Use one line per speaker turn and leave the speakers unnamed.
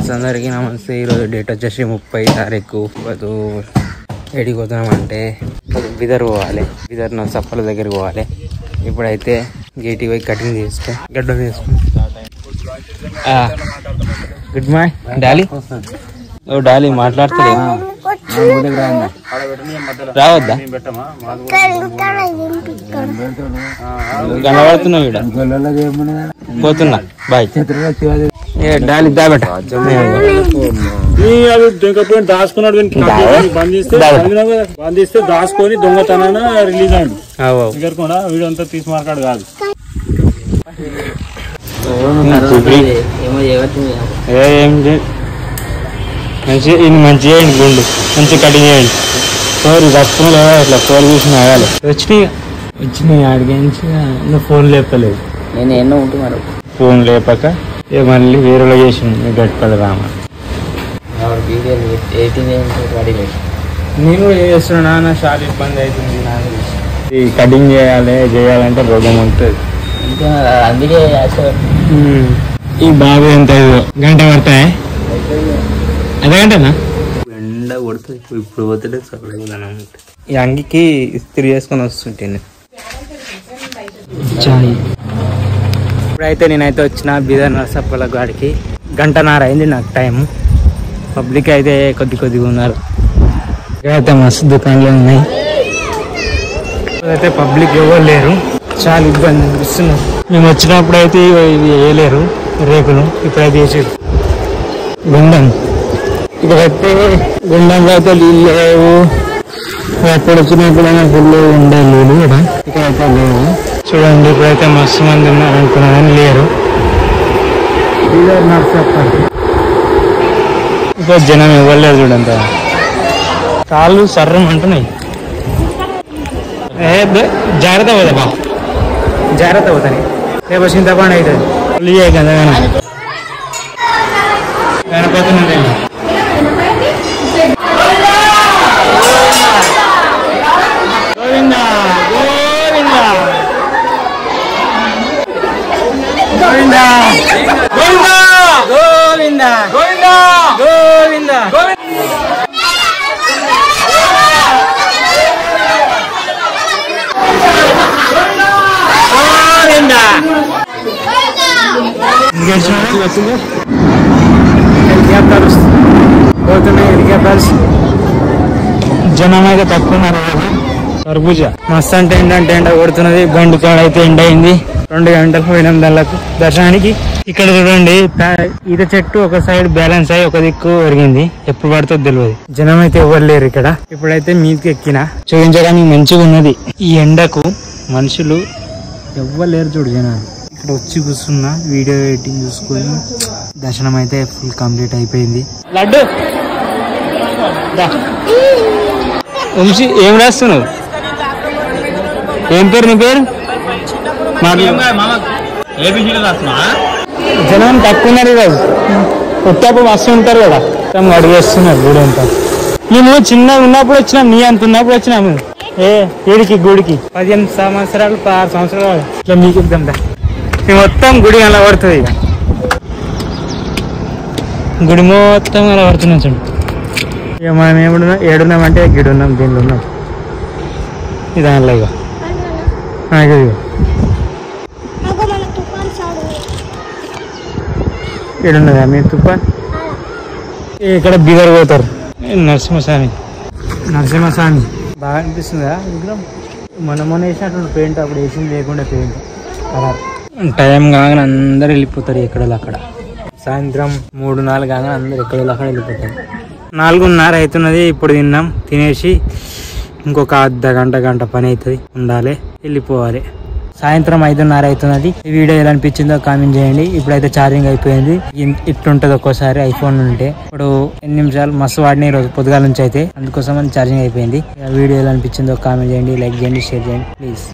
Friends అందరికీ నమస్తే. ఈరోజు డేట్ వచ్చేసి 30 తారీఖు. ఏడికి పోతున్నామంటే బిదర్ పోవాలి. బిదర్ నా సప్పల దగ్గరికి పోవాలి. ఇప్పుడైతే గేట్ పోయి కటింగ్ చేసుకో గడ్డం చేసుకో. Good morning Dolly. ఓ డాలీ మాట్లాడుతుంది. రావద్దా కనబడుతున్నావు ఇక్కడ. పోతున్నా బాయ్. డాలీ దాబెట్ట
దాచుకున్నాడు బంధిస్తే దాచుకొని దొంగతనాన రిలీజ్ అయ్యాడు. కూడా వీడియో అంతా తీసి మాట్లాడు కాదు.
మంచిగా చేయండి. గుండు మంచిగా కటింగ్ చేయండి. ఫోర్ తప్పులు ఇట్లా ఫోర్ చూసిన ఆగాలి. వచ్చినాయి ఆడికించి నువ్వు ఫోన్ లేపలేదు.
నేను ఎన్నో ఉంటున్నాడు
ఫోన్ లేపక మళ్ళీ వేరేలో చేసింది గట్టుపల్లి రామ. నేను కూడా చేస్తున్నా. నా చాలా ఇబ్బంది అవుతుంది. ఈ కటింగ్ చేయాలంటే రోగం ఉంటుంది.
అందుకే
ఈ బాబు ఎంత గంట పడతాయి. అదే గంటనా ఎండ కొడుతుంది. ఇప్పుడు పోతే ఈ అంగికి ఇస్త్రీ చేసుకొని వస్తుంటే ఇప్పుడైతే నేనైతే వచ్చిన బీదర్ నర్సప్పల గాడికి. గంటన్నర అయింది నాకు టైం. పబ్లిక్ అయితే కొద్దిగా ఉన్నారు. అయితే మస్తు దుకాణాలు ఉన్నాయి. ఇప్పుడైతే పబ్లిక్ ఎవరు లేరు. చాలా ఇబ్బంది అనిపిస్తున్నారు. మేము వచ్చినప్పుడు అయితే ఇవి వేయలేరు రేకులు. ఇప్పుడైతే వేసారు గుండం. ఇక్కడైతే గుండంలో అయితే నీళ్ళు లేవు. ఎక్కడ వచ్చినప్పుడైనా ఫుల్ ఉండాలి నీళ్ళు కూడా. ఇక్కడైతే లేవు. చూడండి ఇప్పుడైతే మస్తు మంది ఉన్నారు అనుకున్నా కానీ లేరు. ఇప్పుడు జనం ఇవ్వలేదు చూడంతా. కాళ్ళు సర్రం అంటున్నాయి. జాగ్రత్త పోదా బా, జాగ్రత్త పోతాయి. రేపు చింతపండు అవుతుంది. ఇయ్యే కదా గణపతి పోతున్నాయి. హెలికాప్టర్స్ జనం అయితే తక్కువ ఉన్నారు. కర్బూజా మస్తు అంటే ఎండ కొడుతున్నది. బండి కాడ అయితే ఎండ అయింది. 2 గంటలు పోయినాం దానికి దర్శనానికి. ఇక్కడ చూడండి ఈత చెట్టు ఒక సైడ్ బ్యాలెన్స్ అయ్యి ఒక దిక్కు ఒరిగింది. ఎప్పుడు పడుతుందో తెలియదు. జనం అయితే ఎవరు లేరు ఇక్కడ. ఇప్పుడైతే మీదకి ఎక్కిన చూపించడానికి మంచిగా ఉన్నది. ఈ ఎండకు మనుషులు ఎవ్వరు లేరు చూడు జనాలు. ఇక్కడ వచ్చి కూర్చున్నా వీడియో ఎడిటింగ్ చూసుకొని దర్శనం అయితే ఫుల్ కంప్లీట్ అయిపోయింది. లడ్డు వంశీ ఏం రాస్తున్నావు? ఏం పేరు నీ పేరు? జనం తక్కువ ఉన్నారు ఈరోజు. కొత్తప్పుడు మస్తు ఉంటారు కదా. అడిగేస్తున్నారు గుడి అంతా. మేము చిన్నగా ఉన్నప్పుడు వచ్చినాం. నీ అంత ఉన్నప్పుడు వచ్చినాము వీడికి గుడికి 15 సంవత్సరాలు 16 సంవత్సరాలు ఇట్లా మీకు ఇద్దాం. మొత్తం గుడి అలా పడుతుంది. ఇక గుడి మొత్తం అలా పడుతున్నాం చూడు. ఇక మనం ఏమున్నా ఏడున్నామంటే గిడున్నాం. దీనిలో ఉన్నాం. ఇది దానిలో ఇక ఏడున్నదా మీరు తుఫాన్? ఇక్కడ బిదర్ పోతారు. నరసింహస్వామి బాగా అనిపిస్తుందా విగ్రహం? మొన్న వేసినటువంటి పెయింట్ అప్పుడు వేసింది లేకుండా పెయింట్ కలర్. టైం కాగానే అందరు వెళ్ళిపోతారు ఎక్కడో అక్కడ. సాయంత్రం 3-4 కాగానే అందరు ఎక్కడో అక్కడ వెళ్ళిపోతారు. 4:30 అవుతున్నది. ఇప్పుడు తిన్నాం. తినేసి ఇంకొక గంట పని అవుతుంది. ఉండాలి, వెళ్ళిపోవాలి. సాయంత్రం 5:30 అవుతున్నది. ఈ వీడియో ఎలా అనిపించిందో కామెంట్ చేయండి. ఇప్పుడైతే ఛార్జింగ్ అయిపోయింది. ఇట్లుంటది ఒక్కోసారి ఐఫోన్ ఉంటే. ఇప్పుడు 8 నిమిషాలు మస్తు వాడిన ఈ రోజు పొద్దుగాల నుంచి అయితే. అందుకోసం ఛార్జింగ్ అయిపోయింది. వీడియో ఎలా అనిపించిందో కామెంట్ చేయండి, లైక్ చేయండి, షేర్ చేయండి ప్లీజ్.